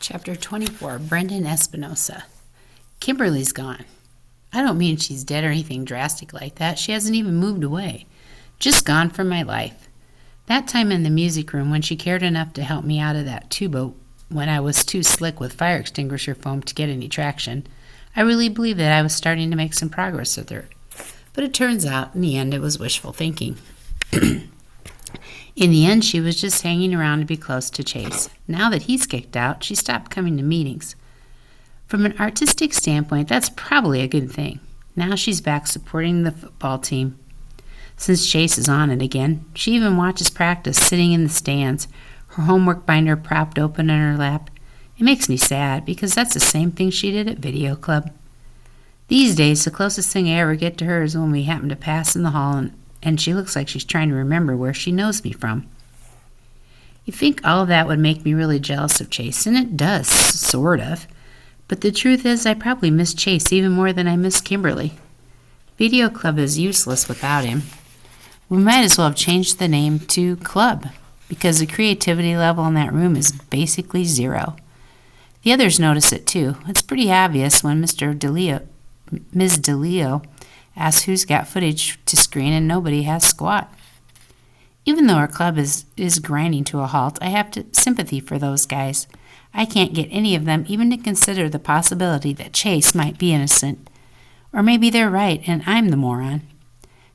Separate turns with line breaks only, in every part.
Chapter 24, Brendan Espinoza. Kimberly's gone. I don't mean she's dead or anything drastic like that. She hasn't even moved away. Just gone from my life. That time in the music room when she cared enough to help me out of that tuba when I was too slick with fire extinguisher foam to get any traction, I really believed that I was starting to make some progress with her. But it turns out, in the end, it was wishful thinking. In the end, she was just hanging around to be close to Chase. Now that he's kicked out, she stopped coming to meetings. From an artistic standpoint, that's probably a good thing. Now she's back supporting the football team. Since Chase is on it again, she even watches practice sitting in the stands, her homework binder propped open in her lap. It makes me sad because that's the same thing she did at video club. These days, the closest thing I ever get to her is when we happen to pass in the hall and she looks like she's trying to remember where she knows me from. You think all of that would make me really jealous of Chase, and it does, sort of. But the truth is I probably miss Chase even more than I miss Kimberly. Video Club is useless without him. We might as well have changed the name to Club, because the creativity level in that room is basically zero. The others notice it too. It's pretty obvious when Ms. DeLeo asks who's got footage to screen and nobody has squat. Even though our club is grinding to a halt, I have sympathy for those guys. I can't get any of them even to consider the possibility that Chase might be innocent. Or maybe they're right and I'm the moron.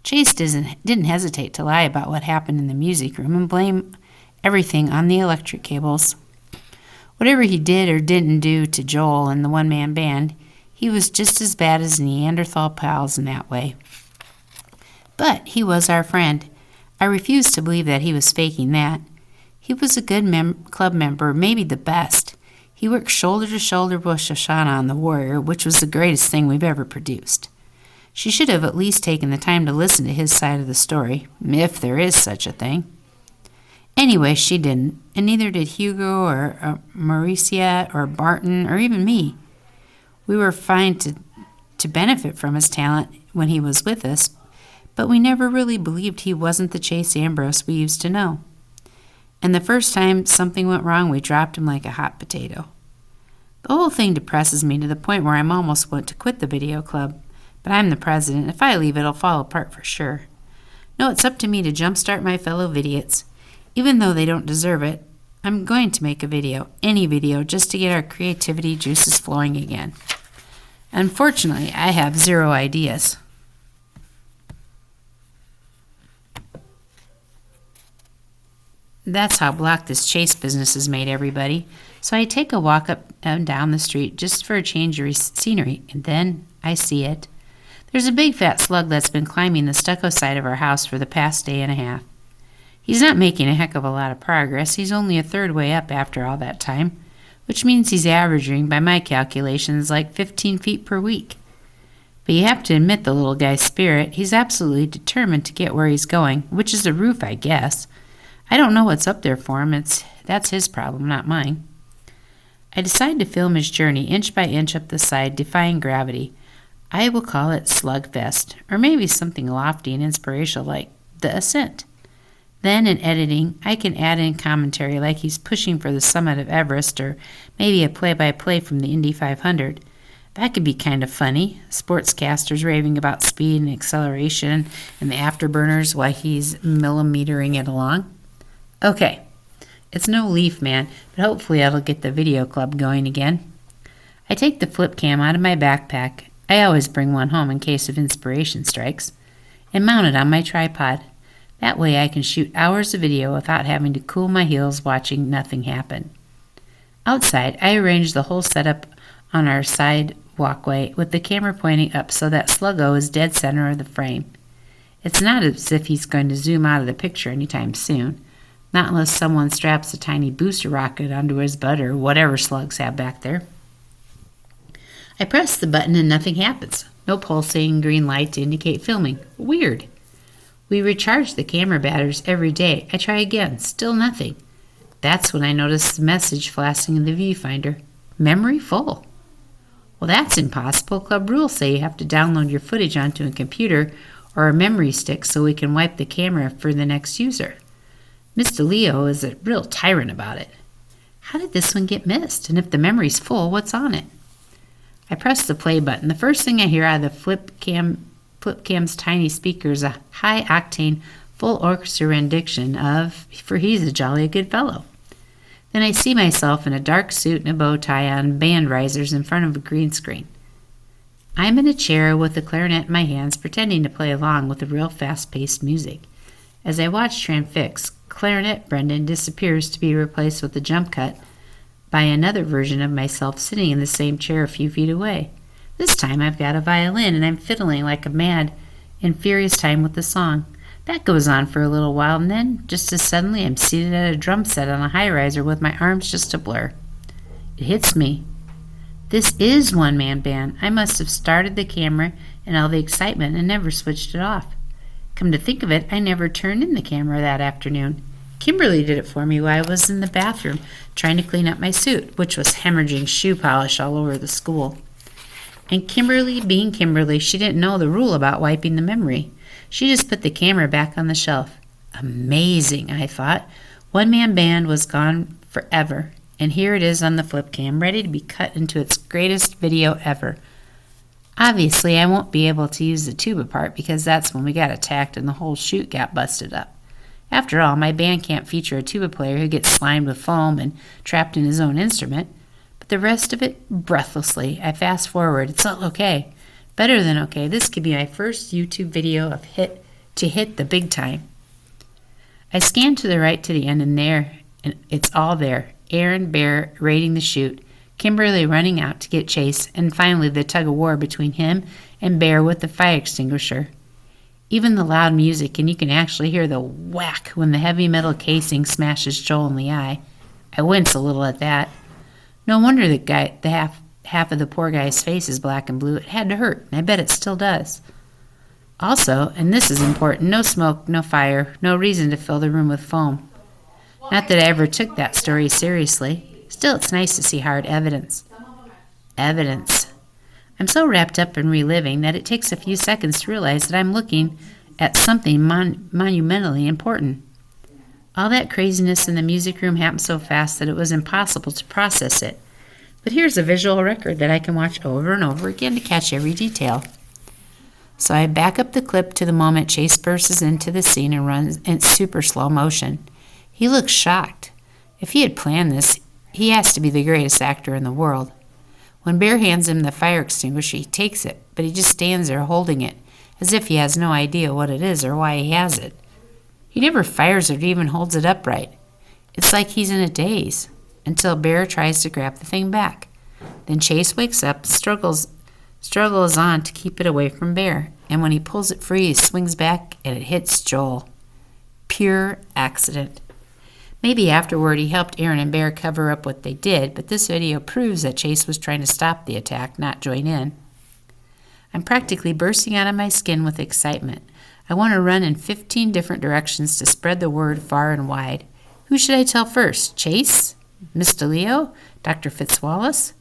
Chase didn't hesitate to lie about what happened in the music room and blame everything on the electric cables. Whatever he did or didn't do to Joel and the one-man band, he was just as bad as Neanderthal pals in that way. But he was our friend. I refuse to believe that he was faking that. He was a good club member, maybe the best. He worked shoulder to shoulder with Shoshana on The Warrior, which was the greatest thing we've ever produced. She should have at least taken the time to listen to his side of the story, if there is such a thing. Anyway, she didn't, and neither did Hugo or Mauricia or Barton or even me. We were fine to benefit from his talent when he was with us, but we never really believed he wasn't the Chase Ambrose we used to know. And the first time something went wrong, we dropped him like a hot potato. The whole thing depresses me to the point where I'm almost want to quit the video club, but I'm the president. If I leave, it'll fall apart for sure. No, it's up to me to jumpstart my fellow vidiots. Even though they don't deserve it, I'm going to make a video, any video, just to get our creativity juices flowing again. Unfortunately, I have zero ideas. That's how blocked this Chase business has made everybody. So I take a walk up and down the street just for a change of scenery, and then I see it. There's a big fat slug that's been climbing the stucco side of our house for the past day and a half. He's not making a heck of a lot of progress. He's only a third way up after all that time, which means he's averaging, by my calculations, like 15 feet per week. But you have to admit the little guy's spirit. He's absolutely determined to get where he's going, which is the roof, I guess. I don't know what's up there for him. That's his problem, not mine. I decide to film his journey inch by inch up the side, defying gravity. I will call it Slugfest, or maybe something lofty and inspirational like The Ascent. Then in editing, I can add in commentary like he's pushing for the summit of Everest, or maybe a play-by-play from the Indy 500. That could be kind of funny. Sportscasters raving about speed and acceleration and the afterburners while he's millimetering it along. Okay, it's no Leaf Man, but hopefully that'll get the video club going again. I take the flip cam out of my backpack. I always bring one home in case of inspiration strikes, and mount it on my tripod. That way I can shoot hours of video without having to cool my heels watching nothing happen. Outside, I arrange the whole setup on our side walkway with the camera pointing up so that Sluggo is dead center of the frame. It's not as if he's going to zoom out of the picture anytime soon, not unless someone straps a tiny booster rocket onto his butt or whatever slugs have back there. I press the button and nothing happens. No pulsating green light to indicate filming. Weird. We recharge the camera batteries every day. I try again. Still nothing. That's when I notice the message flashing in the viewfinder. Memory full. Well, that's impossible. Club rules say you have to download your footage onto a computer or a memory stick so we can wipe the camera for the next user. Mr. Leo is a real tyrant about it. How did this one get missed? And if the memory's full, what's on it? I press the play button. The first thing I hear out of the flip cam's tiny speaker is a high-octane, full orchestra rendition of "For He's a Jolly Good Fellow." Then I see myself in a dark suit and a bow tie on band risers in front of a green screen. I'm in a chair with the clarinet in my hands, pretending to play along with the real fast-paced music. As I watch transfixed, clarinet Brendan disappears to be replaced with a jump cut by another version of myself sitting in the same chair a few feet away. This time I've got a violin, and I'm fiddling like a mad in furious time with the song. That goes on for a little while, and then, just as suddenly, I'm seated at a drum set on a high-riser with my arms just a blur. It hits me. This is one-man band. I must have started the camera and all the excitement and never switched it off. Come to think of it, I never turned in the camera that afternoon. Kimberly did it for me while I was in the bathroom trying to clean up my suit, which was hemorrhaging shoe polish all over the school. And Kimberly, being Kimberly, she didn't know the rule about wiping the memory. She just put the camera back on the shelf. Amazing, I thought. One-man band was gone forever, and here it is on the flip cam, ready to be cut into its greatest video ever. Obviously, I won't be able to use the tuba part because that's when we got attacked and the whole shoot got busted up. After all, my band can't feature a tuba player who gets slimed with foam and trapped in his own instrument. But the rest of it, breathlessly, I fast forward. It's all okay. Better than okay. This could be my first YouTube video of hit the big time. I scan to the right to the end, and it's all there. Aaron Bear raiding the chute, Kimberly running out to get Chase, and finally the tug-of-war between him and Bear with the fire extinguisher. Even the loud music, and you can actually hear the whack when the heavy metal casing smashes Joel in the eye. I wince a little at that. No wonder the half of the poor guy's face is black and blue. It had to hurt, and I bet it still does. Also, and this is important, no smoke, no fire, no reason to fill the room with foam. Not that I ever took that story seriously. Still, it's nice to see hard evidence. Evidence. I'm so wrapped up in reliving that it takes a few seconds to realize that I'm looking at something monumentally important. All that craziness in the music room happened so fast that it was impossible to process it. But here's a visual record that I can watch over and over again to catch every detail. So I back up the clip to the moment Chase bursts into the scene and runs in super slow motion. He looks shocked. If he had planned this, he has to be the greatest actor in the world. When Bear hands him the fire extinguisher, he takes it, but he just stands there holding it, as if he has no idea what it is or why he has it. He never fires it or even holds it upright. It's like he's in a daze, until Bear tries to grab the thing back. Then Chase wakes up, struggles on to keep it away from Bear, and when he pulls it free, he swings back and it hits Joel. Pure accident. Maybe afterward he helped Aaron and Bear cover up what they did, but this video proves that Chase was trying to stop the attack, not join in. I'm practically bursting out of my skin with excitement. I want to run in 15 different directions to spread the word far and wide. Who should I tell first? Chase? Mr. Leo? Dr. Fitzwallace?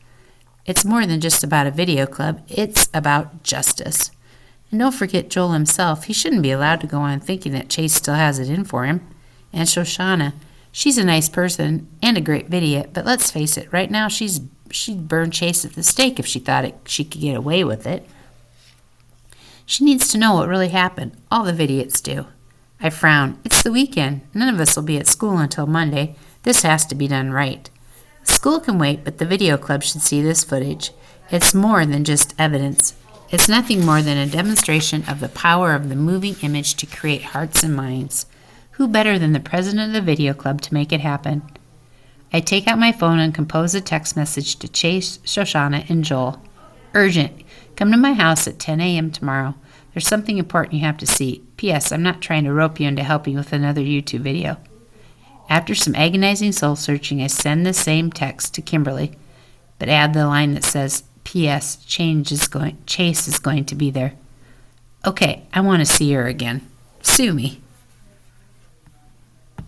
It's more than just about a video club. It's about justice. And don't forget Joel himself. He shouldn't be allowed to go on thinking that Chase still has it in for him. And Shoshana. She's a nice person and a great idiot, but let's face it, right now she'd burn Chase at the stake if she thought she could get away with it. She needs to know what really happened. All the idiots do. I frown. It's the weekend. None of us will be at school until Monday. This has to be done right. School can wait, but the video club should see this footage. It's more than just evidence. It's nothing more than a demonstration of the power of the moving image to create hearts and minds. Who better than the president of the video club to make it happen? I take out my phone and compose a text message to Chase, Shoshana, and Joel. Urgent. Come to my house at 10 a.m. tomorrow. There's something important you have to see. P.S. I'm not trying to rope you into helping with another YouTube video. After some agonizing soul-searching, I send the same text to Kimberly, but add the line that says, P.S. Chase is going to be there. Okay, I want to see her again. Sue me.